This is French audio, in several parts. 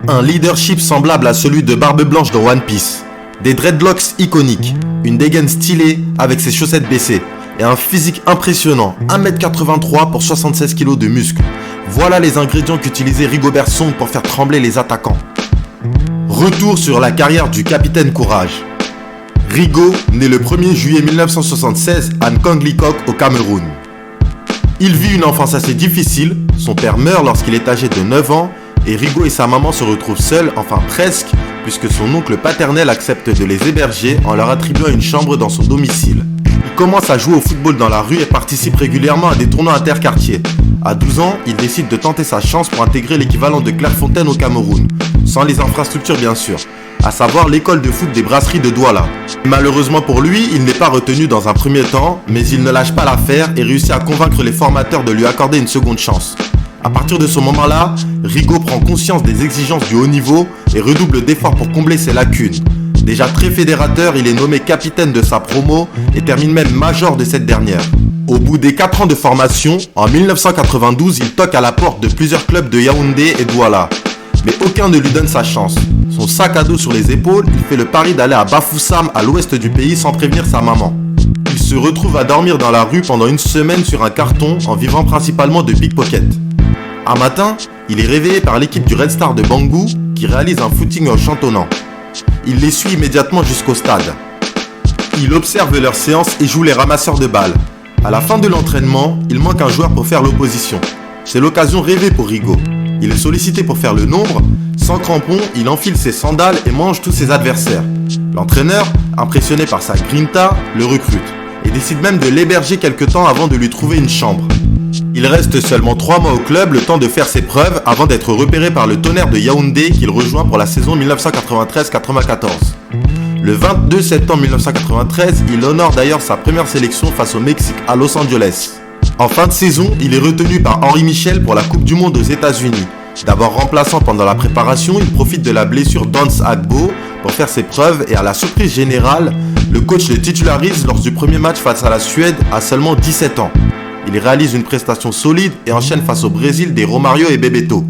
Un leadership semblable à celui de Barbe Blanche dans One Piece. Des dreadlocks iconiques, une dégaine stylée avec ses chaussettes baissées et un physique impressionnant, 1m83 pour 76 kg de muscles. Voilà les ingrédients qu'utilisait Rigobert Song pour faire trembler les attaquants. Retour sur la carrière du capitaine Courage. Rigo, né le 1er juillet 1976 à Nkanglikok au Cameroun. Il vit une enfance assez difficile, son père meurt lorsqu'il est âgé de 9 ans et Rigo et sa maman se retrouvent seuls, enfin presque, puisque son oncle paternel accepte de les héberger en leur attribuant une chambre dans son domicile. Il commence à jouer au football dans la rue et participe régulièrement à des tournois interquartiers. À 12 ans, il décide de tenter sa chance pour intégrer l'équivalent de Clairefontaine au Cameroun, sans les infrastructures bien sûr, à savoir l'école de foot des brasseries de Douala. Malheureusement pour lui, il n'est pas retenu dans un premier temps, mais il ne lâche pas l'affaire et réussit à convaincre les formateurs de lui accorder une seconde chance. À partir de ce moment-là, Rigo prend conscience des exigences du haut niveau et redouble d'efforts pour combler ses lacunes. Déjà très fédérateur, il est nommé capitaine de sa promo et termine même major de cette dernière. Au bout des 4 ans de formation, en 1992, il toque à la porte de plusieurs clubs de Yaoundé et Douala. Mais aucun ne lui donne sa chance. Son sac à dos sur les épaules, il fait le pari d'aller à Bafoussam, à l'ouest du pays, sans prévenir sa maman. Il se retrouve à dormir dans la rue pendant une semaine sur un carton en vivant principalement de pickpocket. Un matin, il est réveillé par l'équipe du Red Star de Bangou qui réalise un footing en chantonnant. Il les suit immédiatement jusqu'au stade. Il observe leur séance et joue les ramasseurs de balles. À la fin de l'entraînement, il manque un joueur pour faire l'opposition. C'est l'occasion rêvée pour Rigo. Il est sollicité pour faire le nombre. Sans crampons, il enfile ses sandales et mange tous ses adversaires. L'entraîneur, impressionné par sa grinta, le recrute et décide même de l'héberger quelque temps avant de lui trouver une chambre. Il reste seulement 3 mois au club, le temps de faire ses preuves avant d'être repéré par le Tonnerre de Yaoundé qu'il rejoint pour la saison 1993-94. Le 22 septembre 1993, il honore d'ailleurs sa première sélection face au Mexique à Los Angeles. En fin de saison, il est retenu par Henri Michel pour la Coupe du Monde aux États-Unis. D'abord remplaçant pendant la préparation, il profite de la blessure d'Hans Agbo pour faire ses preuves et à la surprise générale, le coach le titularise lors du premier match face à la Suède à seulement 17 ans. Il réalise une prestation solide et enchaîne face au Brésil des Romario et Bebeto.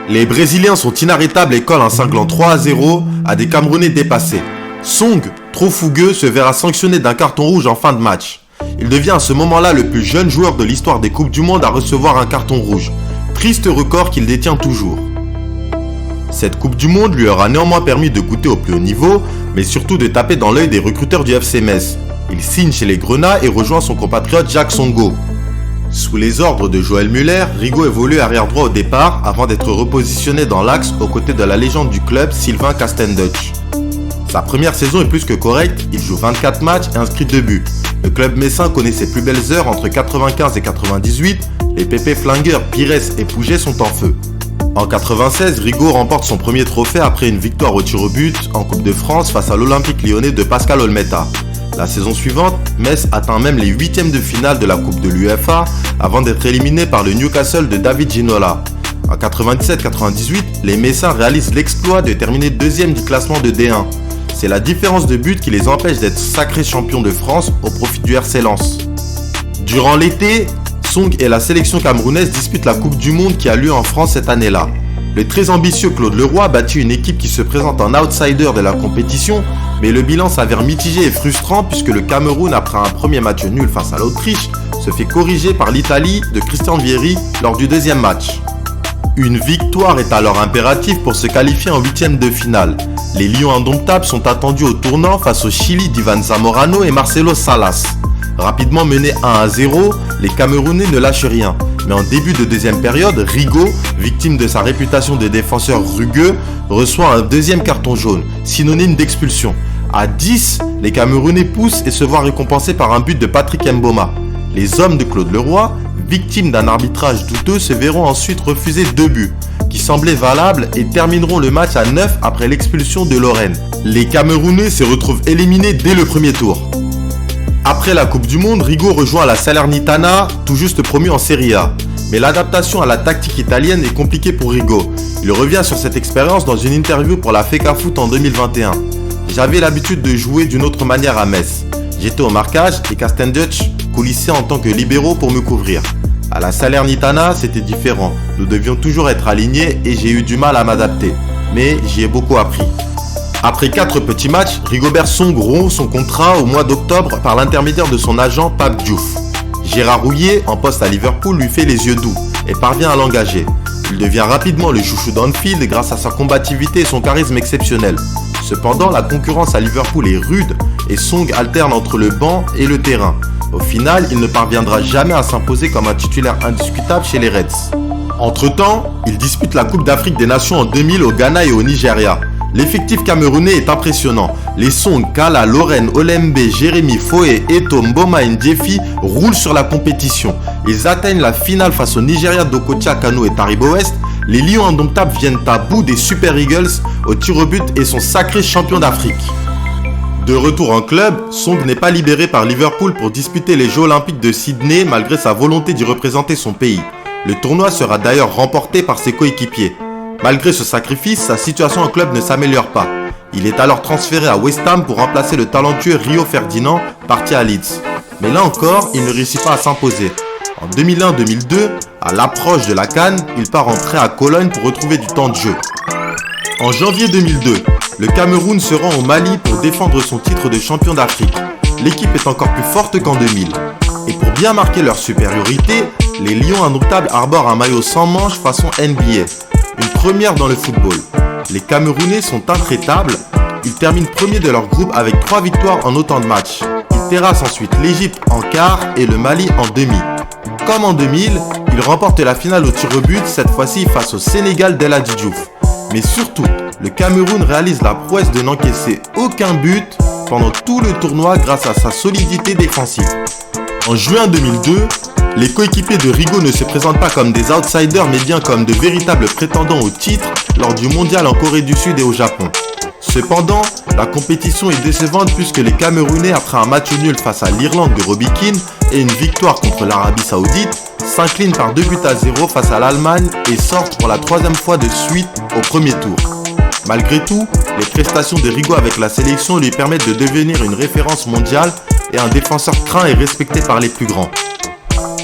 Les Brésiliens sont inarrêtables et collent un cinglant 3-0 à des Camerounais dépassés. Song, trop fougueux, se verra sanctionné d'un carton rouge en fin de match. Il devient à ce moment-là le plus jeune joueur de l'histoire des Coupes du Monde à recevoir un carton rouge. Triste record qu'il détient toujours. Cette Coupe du Monde lui aura néanmoins permis de goûter au plus haut niveau, mais surtout de taper dans l'œil des recruteurs du FC Metz. Il signe chez les Grenats et rejoint son compatriote Jacques Songo. Sous les ordres de Joël Muller, Rigo évolue arrière droit au départ avant d'être repositionné dans l'axe aux côtés de la légende du club Sylvain Castendutch. Sa première saison est plus que correcte, il joue 24 matchs et inscrit 2 buts. Le club messin connaît ses plus belles heures entre 95 et 98, les pépés flingueurs Pires et Pouget sont en feu. En 96, Rigo remporte son premier trophée après une victoire au tir au but en Coupe de France face à l'Olympique lyonnais de Pascal Olmeta. La saison suivante, Metz atteint même les 8e de finale de la Coupe de l'UEFA avant d'être éliminé par le Newcastle de David Ginola. En 97-98, les Messins réalisent l'exploit de terminer 2e du classement de D1. C'est la différence de but qui les empêche d'être sacrés champions de France au profit du RC Lens. Durant l'été, Song et la sélection camerounaise disputent la Coupe du Monde qui a lieu en France cette année-là. Le très ambitieux Claude Leroy battit une équipe qui se présente en outsider de la compétition, mais le bilan s'avère mitigé et frustrant puisque le Cameroun, après un premier match nul face à l'Autriche, se fait corriger par l'Italie de Christian Vieri lors du 2e match. Une victoire est alors impérative pour se qualifier en 8e de finale. Les Lions indomptables sont attendus au tournant face au Chili d'Ivan Zamorano et Marcelo Salas. Rapidement menés 1-0, les Camerounais ne lâchent rien. Mais en début de deuxième période, Rigo, victime de sa réputation de défenseur rugueux, reçoit un 2e carton jaune, synonyme d'expulsion. À 10, les Camerounais poussent et se voient récompensés par un but de Patrick Mboma. Les hommes de Claude Leroy, victimes d'un arbitrage douteux, se verront ensuite refuser 2 buts, qui semblaient valables et termineront le match à 9 après l'expulsion de Lorraine. Les Camerounais se retrouvent éliminés dès le premier tour. Après la Coupe du Monde, Rigo rejoint la Salernitana, tout juste promu en Serie A. Mais l'adaptation à la tactique italienne est compliquée pour Rigo. Il revient sur cette expérience dans une interview pour la FECAFoot en 2021. J'avais l'habitude de jouer d'une autre manière à Metz. J'étais au marquage et Castendutch coulissait en tant que libéraux pour me couvrir. À la Salernitana, c'était différent. Nous devions toujours être alignés et j'ai eu du mal à m'adapter. mais j'y ai beaucoup appris. Après 4 petits matchs, Rigobert Song rompt son contrat au mois d'octobre par l'intermédiaire de son agent Pape Diouf. Gérard Houllier, en poste à Liverpool, lui fait les yeux doux et parvient à l'engager. Il devient rapidement le chouchou d'Anfield grâce à sa combativité et son charisme exceptionnel. Cependant, la concurrence à Liverpool est rude et Song alterne entre le banc et le terrain. Au final, il ne parviendra jamais à s'imposer comme un titulaire indiscutable chez les Reds. Entre-temps, il dispute la Coupe d'Afrique des Nations en 2000 au Ghana et au Nigeria. L'effectif camerounais est impressionnant. Les Song, Kala, Loren, Olembe, Jérémy, Foé, Eto, Mboma et Ndjefi roulent sur la compétition. Ils atteignent la finale face au Nigeria d'Okocha, Kano et Taribo West. Les Lions indomptables viennent à bout des Super Eagles au tir au but et sont sacrés champions d'Afrique. De retour en club, Song n'est pas libéré par Liverpool pour disputer les Jeux Olympiques de Sydney malgré sa volonté d'y représenter son pays. Le tournoi sera d'ailleurs remporté par ses coéquipiers. Malgré ce sacrifice, sa situation en club ne s'améliore pas. Il est alors transféré à West Ham pour remplacer le talentueux Rio Ferdinand, parti à Leeds. Mais là encore, il ne réussit pas à s'imposer. En 2001-2002, à l'approche de la CAN, il part en prêt à Cologne pour retrouver du temps de jeu. En janvier 2002, le Cameroun se rend au Mali pour défendre son titre de champion d'Afrique. L'équipe est encore plus forte qu'en 2000. Et pour bien marquer leur supériorité, les Lions indomptables arborent un maillot sans manches façon NBA. Une première dans le football. Les Camerounais sont intraitables. Ils terminent premiers de leur groupe avec 3 victoires en autant de matchs. Ils terrassent ensuite l'Égypte en quart et le Mali en demi. Comme en 2000, ils remportent la finale au tir au but, cette fois-ci face au Sénégal d'El Hadji Diouf. Mais surtout, le Cameroun réalise la prouesse de n'encaisser aucun but pendant tout le tournoi grâce à sa solidité défensive. En juin 2002, les coéquipiers de Rigo ne se présentent pas comme des outsiders mais bien comme de véritables prétendants au titre lors du mondial en Corée du Sud et au Japon. Cependant, la compétition est décevante puisque les Camerounais, après un match nul face à l'Irlande de Robbie Keane et une victoire contre l'Arabie Saoudite, s'inclinent par 2-0 face à l'Allemagne et sortent pour la 3e fois de suite au premier tour. Malgré tout, les prestations de Rigo avec la sélection lui permettent de devenir une référence mondiale et un défenseur craint et respecté par les plus grands.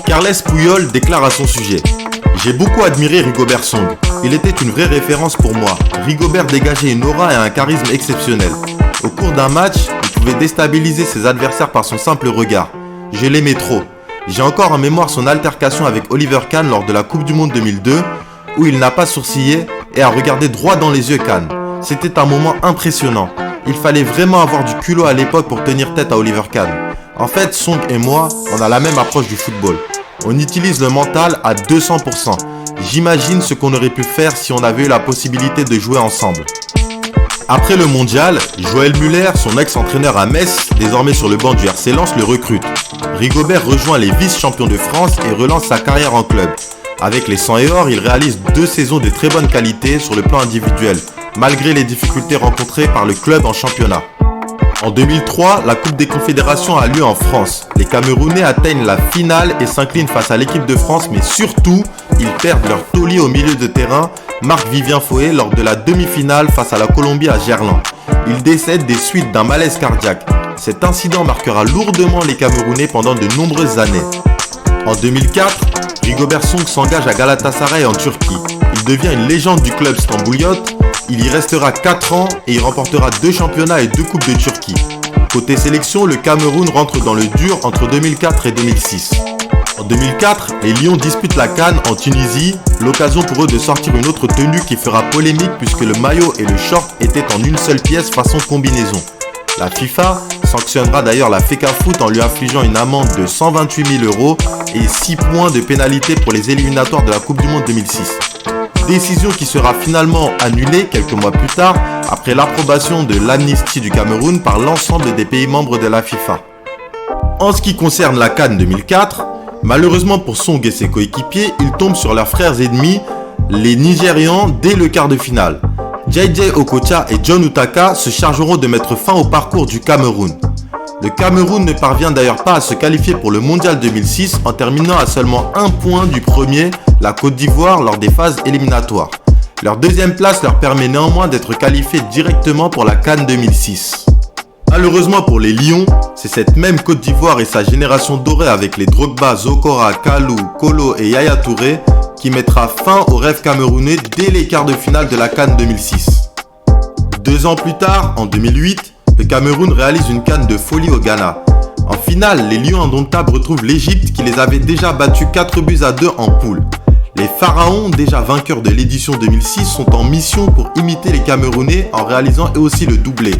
Carles Puyol déclare à son sujet: « J'ai beaucoup admiré Rigobert Song. Il était une vraie référence pour moi. Rigobert dégageait une aura et un charisme exceptionnel. Au cours d'un match, il pouvait déstabiliser ses adversaires par son simple regard. Je l'aimais trop. J'ai encore en mémoire son altercation avec Oliver Kahn lors de la Coupe du Monde 2002, où il n'a pas sourcillé et a regardé droit dans les yeux Kahn. C'était un moment impressionnant. Il fallait vraiment avoir du culot à l'époque pour tenir tête à Oliver Kahn. En fait, Song et moi, on a la même approche du football. On utilise le mental à 200%. J'imagine ce qu'on aurait pu faire si on avait eu la possibilité de jouer ensemble. » Après le mondial, Joël Muller, son ex-entraîneur à Metz, désormais sur le banc du RC Lens, le recrute. Rigobert rejoint les vice-champions de France et relance sa carrière en club. Avec les 100 et or, il réalise 2 saisons de très bonne qualité sur le plan individuel, malgré les difficultés rencontrées par le club en championnat. En 2003, la Coupe des Confédérations a lieu en France. Les Camerounais atteignent la finale et s'inclinent face à l'équipe de France, mais surtout, ils perdent leur taulier au milieu de terrain, Marc-Vivien Foé, lors de la demi-finale face à la Colombie à Gerland. Il décède des suites d'un malaise cardiaque. Cet incident marquera lourdement les Camerounais pendant de nombreuses années. En 2004, Rigobert Song s'engage à Galatasaray en Turquie. Il devient une légende du club stambouliote. Il y restera 4 ans et il remportera 2 championnats et 2 coupes de Turquie. Côté sélection, le Cameroun rentre dans le dur entre 2004 et 2006. En 2004, les Lions disputent la CAN en Tunisie, l'occasion pour eux de sortir une autre tenue qui fera polémique puisque le maillot et le short étaient en une seule pièce façon combinaison. La FIFA sanctionnera d'ailleurs la FECAFOOT en lui infligeant une amende de 128 000 € et 6 points de pénalité pour les éliminatoires de la Coupe du Monde 2006. Décision qui sera finalement annulée quelques mois plus tard après l'approbation de l'amnistie du Cameroun par l'ensemble des pays membres de la FIFA. En ce qui concerne la CAN 2004, malheureusement pour Song et ses coéquipiers, ils tombent sur leurs frères ennemis, les Nigérians, dès le quart de finale. JJ Okocha et John Utaka se chargeront de mettre fin au parcours du Cameroun. Le Cameroun ne parvient d'ailleurs pas à se qualifier pour le Mondial 2006 en terminant à seulement 1 point du premier, la Côte d'Ivoire, lors des phases éliminatoires. Leur 2e place leur permet néanmoins d'être qualifiés directement pour la CAN 2006. Malheureusement pour les Lions, c'est cette même Côte d'Ivoire et sa génération dorée avec les Drogba, Zokora, Kalou, Kolo et Yaya Touré qui mettra fin au rêve camerounais dès les quarts de finale de la CAN 2006. 2 ans plus tard, en 2008, le Cameroun réalise une CAN de folie au Ghana. En finale, les Lions indomptables retrouvent l'Égypte qui les avait déjà battus 4-2 en poule. Les Pharaons, déjà vainqueurs de l'édition 2006, sont en mission pour imiter les Camerounais en réalisant eux aussi le doublé.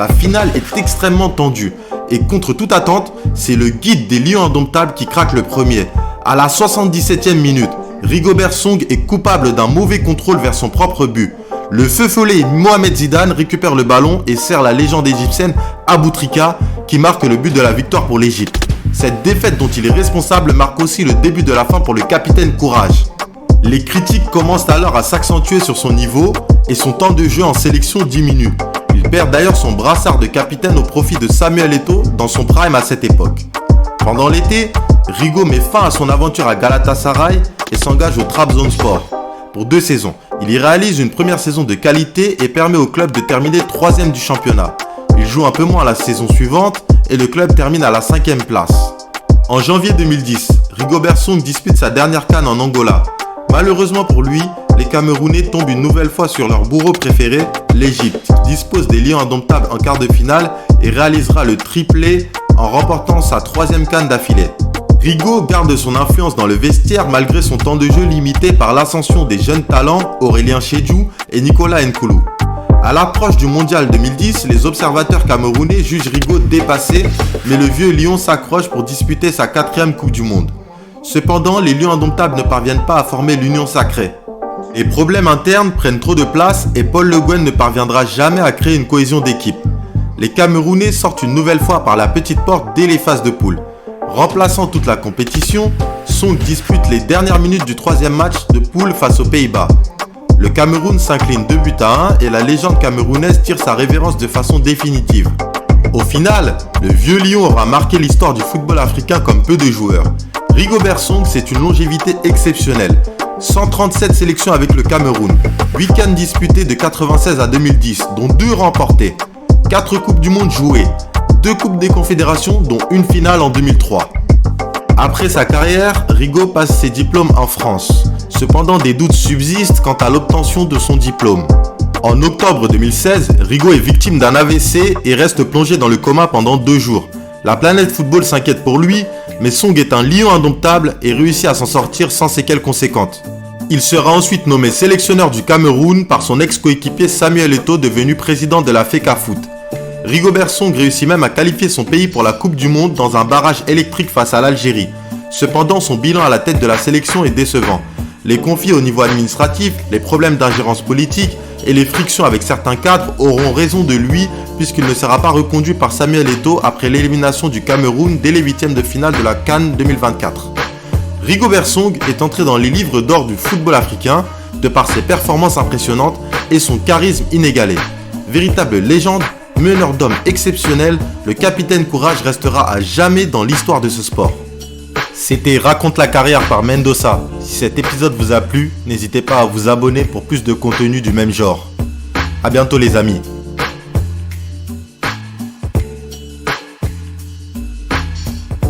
La finale est extrêmement tendue et contre toute attente, c'est le guide des Lions indomptables qui craque le premier. À la 77e minute, Rigobert Song est coupable d'un mauvais contrôle vers son propre but. Le feu follet Mohamed Zidane récupère le ballon et sert la légende égyptienne Aboutrika qui marque le but de la victoire pour l'Égypte. Cette défaite dont il est responsable marque aussi le début de la fin pour le capitaine Courage. Les critiques commencent alors à s'accentuer sur son niveau et son temps de jeu en sélection diminue. Il perd d'ailleurs son brassard de capitaine au profit de Samuel Eto'o dans son prime à cette époque. Pendant l'été, Rigo met fin à son aventure à Galatasaray et s'engage au Trabzonspor. Pour 2 saisons, il y réalise une première saison de qualité et permet au club de terminer 3e du championnat. Il joue un peu moins la saison suivante et le club termine à la 5e place. En janvier 2010, Rigobert Song dispute sa dernière CAN en Angola. Malheureusement pour lui, les Camerounais tombent une nouvelle fois sur leur bourreau préféré, l'Égypte, qui dispose des Lions indomptables en quart de finale et réalisera le triplé en remportant sa 3e CAN d'affilée. Rigo garde son influence dans le vestiaire malgré son temps de jeu limité par l'ascension des jeunes talents Aurélien Chedjou et Nicolas Nkoulou. À l'approche du mondial 2010, les observateurs camerounais jugent Rigo dépassé, mais le vieux Lion s'accroche pour disputer sa 4e Coupe du Monde. Cependant, les Lions indomptables ne parviennent pas à former l'union sacrée. Les problèmes internes prennent trop de place et Paul Le Guen ne parviendra jamais à créer une cohésion d'équipe. Les Camerounais sortent une nouvelle fois par la petite porte dès les phases de poule. Remplaçant toute la compétition, Song dispute les dernières minutes du 3e match de poule face aux Pays-Bas. Le Cameroun s'incline 2-1 et la légende camerounaise tire sa révérence de façon définitive. Au final, le vieux Lion aura marqué l'histoire du football africain comme peu de joueurs. Rigobert Song, c'est une longévité exceptionnelle. 137 sélections avec le Cameroun, 8 CAN disputées de 96 à 2010, dont 2 remportées, 4 Coupes du Monde jouées, 2 Coupes des Confédérations, dont une finale en 2003. Après sa carrière, Rigo passe ses diplômes en France. Cependant, des doutes subsistent quant à l'obtention de son diplôme. En octobre 2016, Rigo est victime d'un AVC et reste plongé dans le coma pendant 2 jours. La planète football s'inquiète pour lui, mais Song est un lion indomptable et réussit à s'en sortir sans séquelles conséquentes. Il sera ensuite nommé sélectionneur du Cameroun par son ex-coéquipier Samuel Eto'o, devenu président de la FECAFOOT. Rigobert Song réussit même à qualifier son pays pour la Coupe du Monde dans un barrage électrique face à l'Algérie. Cependant, son bilan à la tête de la sélection est décevant. Les conflits au niveau administratif, les problèmes d'ingérence politique et les frictions avec certains cadres auront raison de lui puisqu'il ne sera pas reconduit par Samuel Eto'o après l'élimination du Cameroun dès les 8e de finale de la CAN 2024. Rigobert Song est entré dans les livres d'or du football africain de par ses performances impressionnantes et son charisme inégalé. Véritable légende, meneur d'hommes exceptionnel, le capitaine Courage restera à jamais dans l'histoire de ce sport. C'était Raconte la carrière par Mendoza. Si cet épisode vous a plu, n'hésitez pas à vous abonner pour plus de contenu du même genre. A bientôt les amis.